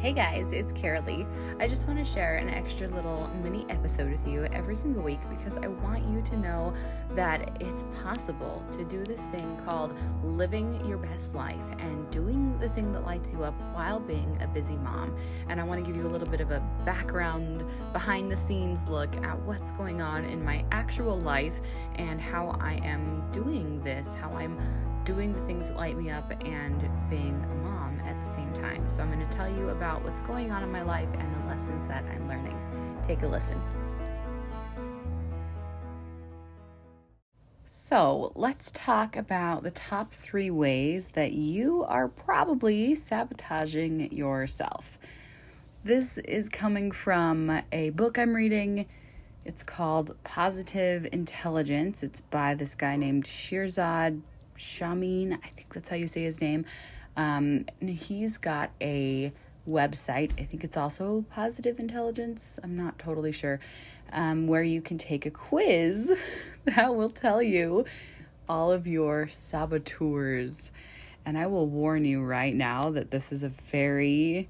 Hey guys, it's Carolee. I just want to share an extra little mini episode with you every single week because I want you to know that it's possible to do this thing called living your best life and doing the thing that lights you up while being a busy mom. And I want to give you a little bit of a background, behind the scenes look at what's going on in my actual life and how I am doing this, how I'm doing the things that light me up and being a mom at the same time. So I'm going to tell you about what's going on in my life and the lessons that I'm learning. Take a listen. So let's talk about the top 3 ways that you are probably sabotaging yourself. This is coming from a book I'm reading. It's called Positive Intelligence. It's by this guy named Shirzad Shamin, I think that's how you say his name. And he's got a website, I think it's also Positive Intelligence, I'm not totally sure, where you can take a quiz that will tell you all of your saboteurs. And I will warn you right now that this is a very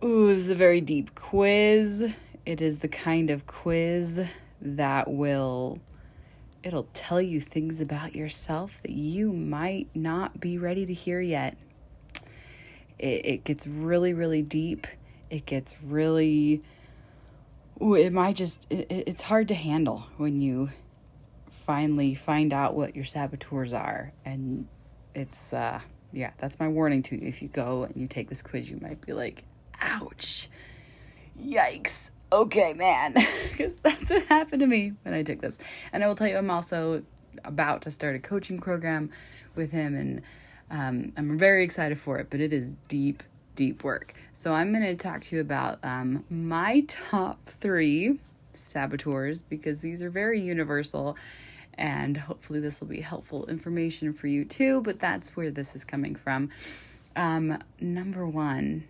deep quiz. It is the kind of quiz that it'll tell you things about yourself that you might not be ready to hear yet. It gets really, really deep. It gets really, it's hard to handle when you finally find out what your saboteurs are. And it's, that's my warning to you. If you go and you take this quiz, you might be like, ouch, yikes. Okay, man, because that's what happened to me when I took this. And I will tell you, I'm also about to start a coaching program with him, and I'm very excited for it, but it is deep, deep work. So I'm going to talk to you about my top 3 saboteurs, because these are very universal, and hopefully this will be helpful information for you too, but that's where this is coming from. Number 1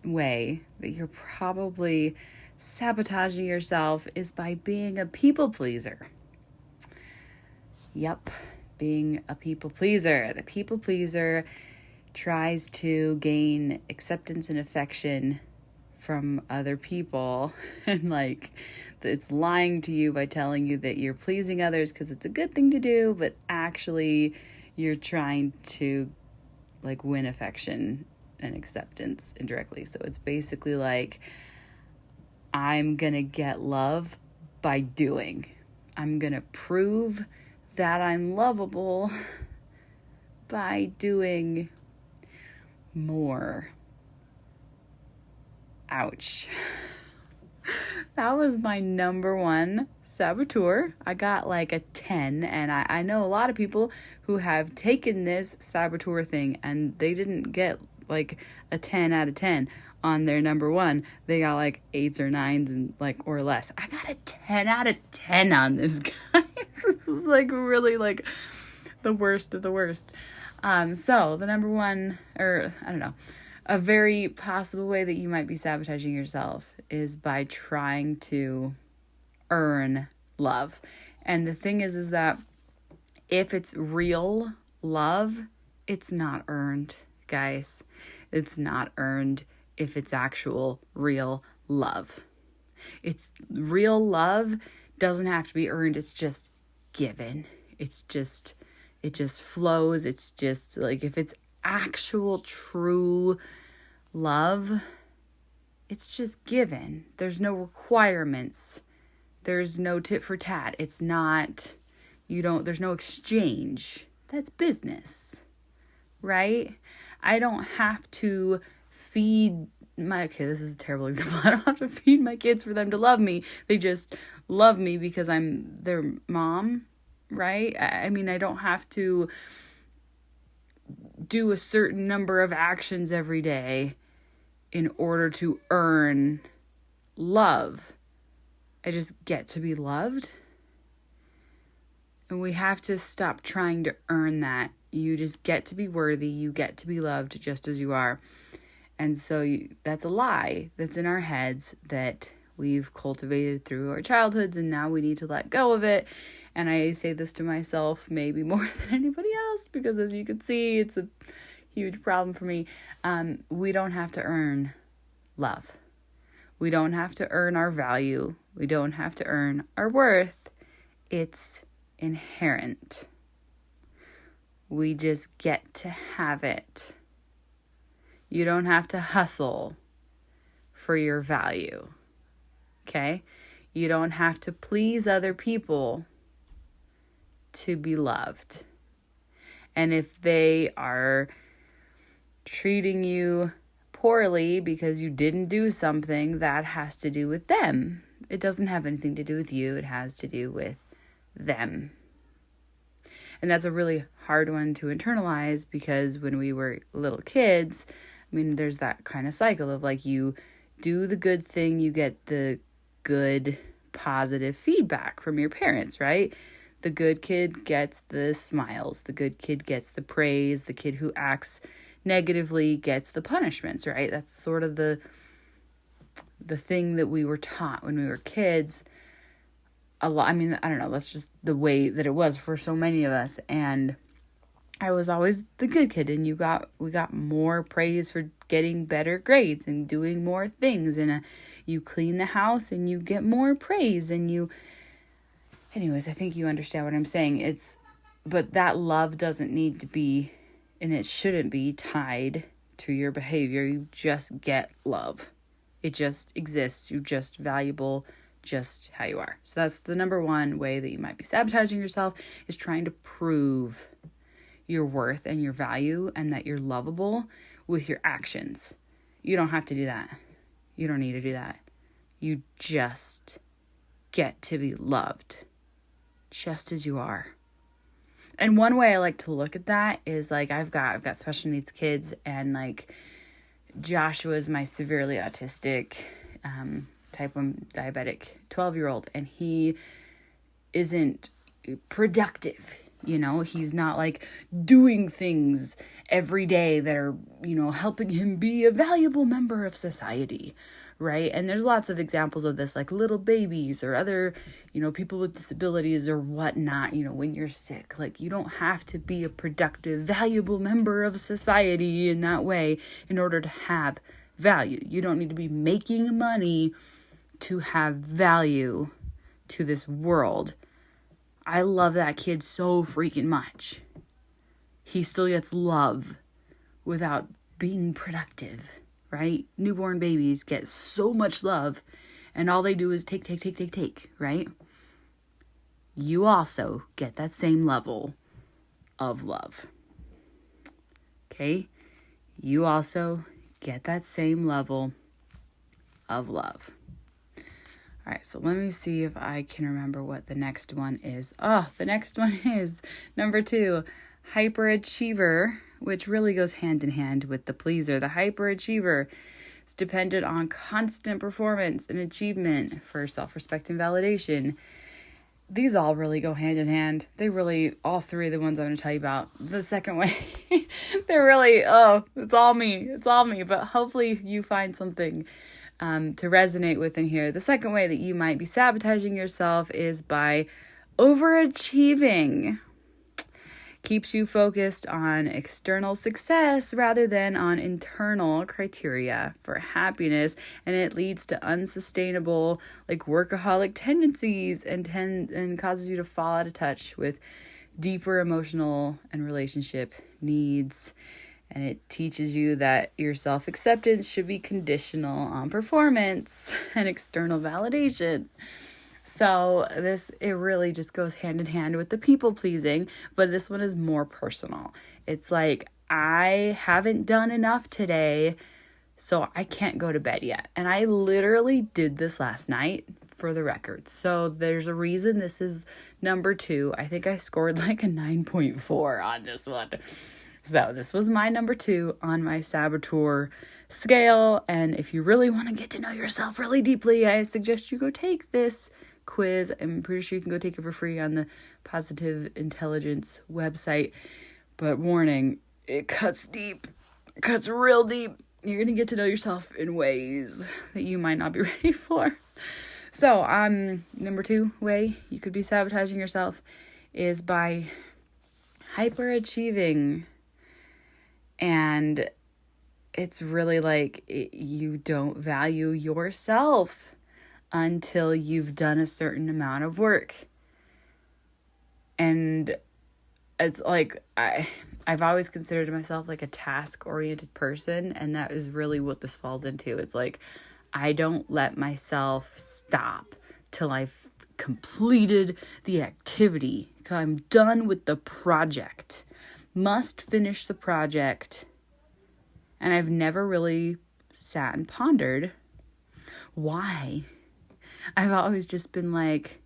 way that you're probably sabotaging yourself is by being a people pleaser. Yep, being a people pleaser. The people pleaser tries to gain acceptance and affection from other people, and it's lying to you by telling you that you're pleasing others because it's a good thing to do, but actually you're trying to win affection and acceptance indirectly. So it's basically like, I'm going to get love by doing. I'm going to prove that I'm lovable by doing more. Ouch. That was my number 1 saboteur. I got a 10, and I know a lot of people who have taken this saboteur thing and they didn't get a 10 out of 10 on their number 1. They got 8s or 9s and or less. I got a 10 out of 10 on this, guys. This is really the worst of the worst. So the number 1, or I don't know, a very possible way that you might be sabotaging yourself is by trying to earn love. And the thing is that if it's real love, it's not earned, guys. It's not earned if it's actual real love. It's real love doesn't have to be earned. It's just given. It just flows. It's just if it's actual true love, it's just given. There's no requirements. There's no tit for tat. It's not, there's no exchange. That's business, right? I don't have to feed this is a terrible example. I don't have to feed my kids for them to love me. They just love me because I'm their mom, right? I don't have to do a certain number of actions every day in order to earn love. I just get to be loved. And we have to stop trying to earn that. You just get to be worthy. You get to be loved just as you are. And so that's a lie that's in our heads that we've cultivated through our childhoods, and now we need to let go of it. And I say this to myself maybe more than anybody else, because as you can see, it's a huge problem for me. We don't have to earn love. We don't have to earn our value. We don't have to earn our worth. It's inherent. We just get to have it. You don't have to hustle for your value. Okay? You don't have to please other people to be loved. And if they are treating you poorly because you didn't do something, that has to do with them. It doesn't have anything to do with you. It has to do with them. And that's a really hard one to internalize, because when we were little kids, I mean, there's that kind of cycle of like, you do the good thing, you get the good positive feedback from your parents, right? The good kid gets the smiles. The good kid gets the praise. The kid who acts negatively gets the punishments, right? That's sort of the thing that we were taught when we were kids. A lot, I mean, I don't know, that's just the way that it was for so many of us. And I was always the good kid, and we got more praise for getting better grades and doing more things. And you clean the house and you get more praise, and anyways, I think you understand what I'm saying. But that love doesn't need to be, and it shouldn't be, tied to your behavior. You just get love. It just exists. You're just valuable just how you are. So that's the number one way that you might be sabotaging yourself, is trying to prove your worth and your value and that you're lovable with your actions. You don't have to do that. You don't need to do that. You just get to be loved just as you are. And one way I like to look at that is like, I've got special needs kids, and like Joshua is my severely autistic, type 1 diabetic 12-year-old, and he isn't productive. He's not like doing things every day that are, helping him be a valuable member of society, right? And there's lots of examples of this, like little babies or other, people with disabilities or whatnot. When you're sick, like, you don't have to be a productive, valuable member of society in that way in order to have value. You don't need to be making money to have value to this world. I love that kid so freaking much. He still gets love without being productive, right? Newborn babies get so much love, and all they do is take, right? You also get that same level of love. Okay? You also get that same level of love. All right, so let me see if I can remember what the next one is. The next one is number 2, hyperachiever, which really goes hand in hand with the pleaser. The hyperachiever is dependent on constant performance and achievement for self-respect and validation. These all really go hand in hand. All three of the ones I'm going to tell you about. The second way, they're really, it's all me. But hopefully you find something to resonate with in here. The second way that you might be sabotaging yourself is by overachieving. Keeps you focused on external success rather than on internal criteria for happiness, and it leads to unsustainable, like, workaholic tendencies and causes you to fall out of touch with deeper emotional and relationship needs. And it teaches you that your self-acceptance should be conditional on performance and external validation. So it really just goes hand in hand with the people pleasing, but this one is more personal. It's like, I haven't done enough today, so I can't go to bed yet. And I literally did this last night, for the record. So there's a reason this is number 2. I think I scored like a 9.4 on this one. So this was my number 2 on my saboteur scale. And if you really want to get to know yourself really deeply, I suggest you go take this quiz. I'm pretty sure you can go take it for free on the Positive Intelligence website. But warning, it cuts deep. It cuts real deep. You're going to get to know yourself in ways that you might not be ready for. So, number 2 way you could be sabotaging yourself is by hyperachieving. And it's really like you don't value yourself until you've done a certain amount of work. And it's like I've always considered myself like a task-oriented person, and that is really what this falls into. It's like I don't let myself stop till I've completed the activity. I'm done with the project. Must finish the project. And I've never really sat and pondered why. I've always just been like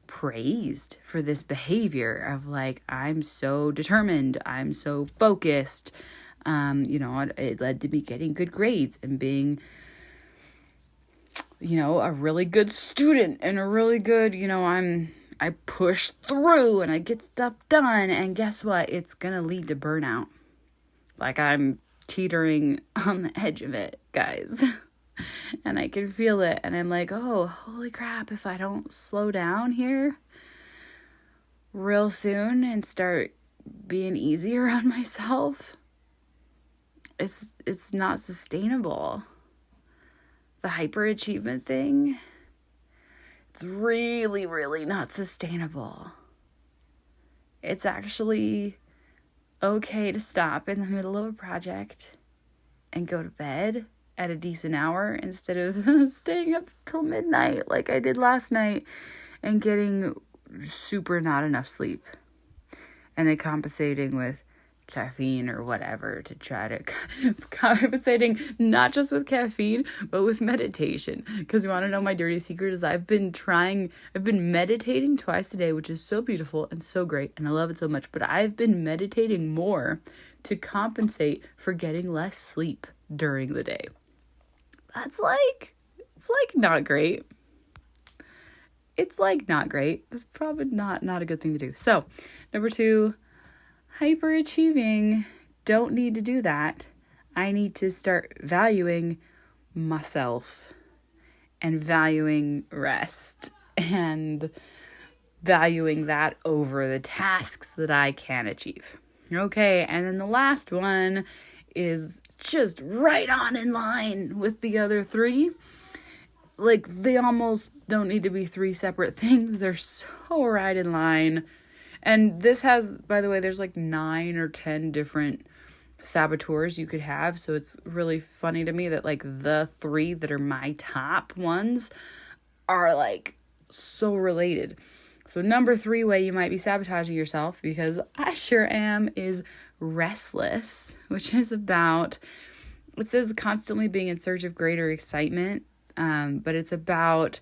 praised for this behavior of like, I'm so determined, I'm so focused. It led to me getting good grades and being, a really good student and a really good, I push through and I get stuff done. And guess what? It's going to lead to burnout. Like I'm teetering on the edge of it, guys. And I can feel it. And I'm like, oh, holy crap. If I don't slow down here real soon and start being easier on myself, it's not sustainable. The hyperachievement thing, it's really, really not sustainable. It's actually okay to stop in the middle of a project and go to bed at a decent hour instead of staying up till midnight like I did last night and getting super not enough sleep. And then compensating with caffeine or whatever to try to compensating not just with caffeine but with meditation. Because you want to know my dirty secret is I've been meditating twice a day, which is so beautiful and so great and I love it so much, but I've been meditating more to compensate for getting less sleep during the day. It's like not great. It's like not great. It's probably not a good thing to do. So, number 2, hyperachieving, don't need to do that. I need to start valuing myself and valuing rest and valuing that over the tasks that I can achieve. Okay, and then the last one is just right on in line with the other 3. Like, they almost don't need to be 3 separate things. They're so right in line. And this has, by the way, there's like 9 or 10 different saboteurs you could have. So it's really funny to me that like the 3 that are my top ones are like so related. So number 3 way you might be sabotaging yourself, because I sure am, is restless, which is about, it says constantly being in search of greater excitement. But it's about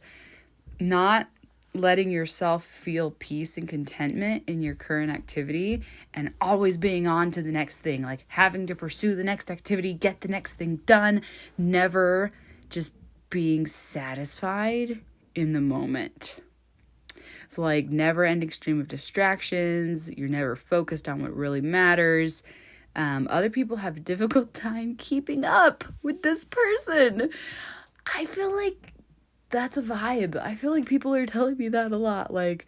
not letting yourself feel peace and contentment in your current activity and always being on to the next thing, like having to pursue the next activity, get the next thing done, never just being satisfied in the moment. It's like never-ending stream of distractions. You're never focused on what really matters. Other people have a difficult time keeping up with this person. I feel like that's a vibe. I feel like people are telling me that a lot. Like,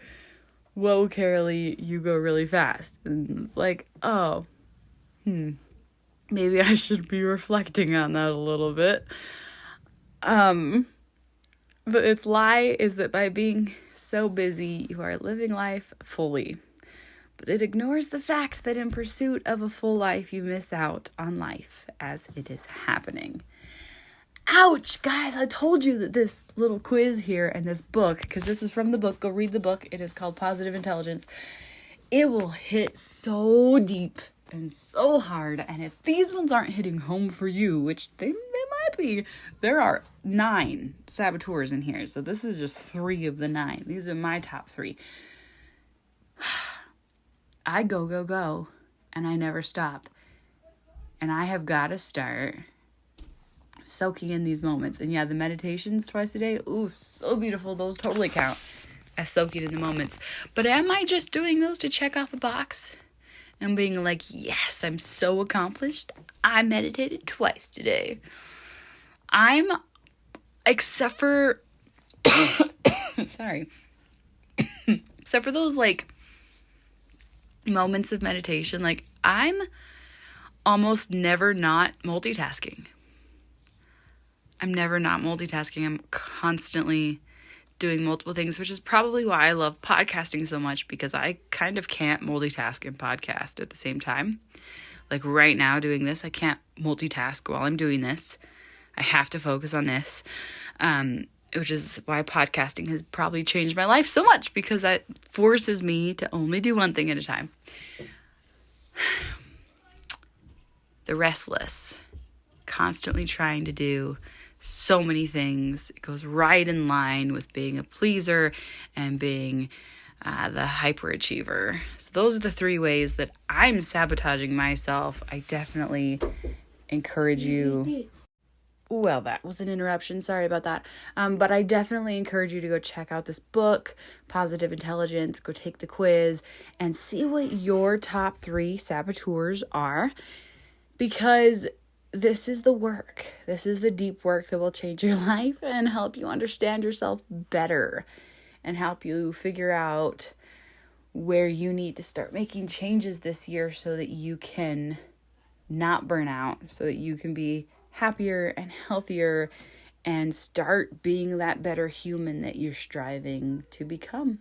whoa, Carolee, you go really fast. And it's like, oh, maybe I should be reflecting on that a little bit. But its lie is that by being so busy, you are living life fully. But it ignores the fact that in pursuit of a full life, you miss out on life as it is happening. Ouch, guys, I told you that this little quiz here and this book, because this is from the book, go read the book. It is called Positive Intelligence. It will hit so deep and so hard. And if these ones aren't hitting home for you, which they might be, there are 9 saboteurs in here. So this is just 3 of the 9. These are my top 3. I go, and I never stop. And I have got to start soaking in these moments. And yeah, the meditations twice a day, ooh, so beautiful. Those totally count as soaking in the moments. But am I just doing those to check off a box and being like, yes, I'm so accomplished, I meditated twice today? Except for sorry, except for those like moments of meditation, like I'm almost never not multitasking. I'm never not multitasking. I'm constantly doing multiple things, which is probably why I love podcasting so much, because I kind of can't multitask and podcast at the same time. Like right now doing this, I can't multitask while I'm doing this. I have to focus on this, which is why podcasting has probably changed my life so much, because that forces me to only do one thing at a time. The restless, constantly trying to do so many things. It goes right in line with being a pleaser and being the hyperachiever. So those are the 3 ways that I'm sabotaging myself. I definitely encourage you. Well, that was an interruption. Sorry about that. But I definitely encourage you to go check out this book, Positive Intelligence. Go take the quiz and see what your top 3 saboteurs are, because this is the work. This is the deep work that will change your life and help you understand yourself better and help you figure out where you need to start making changes this year so that you can not burn out, so that you can be happier and healthier and start being that better human that you're striving to become.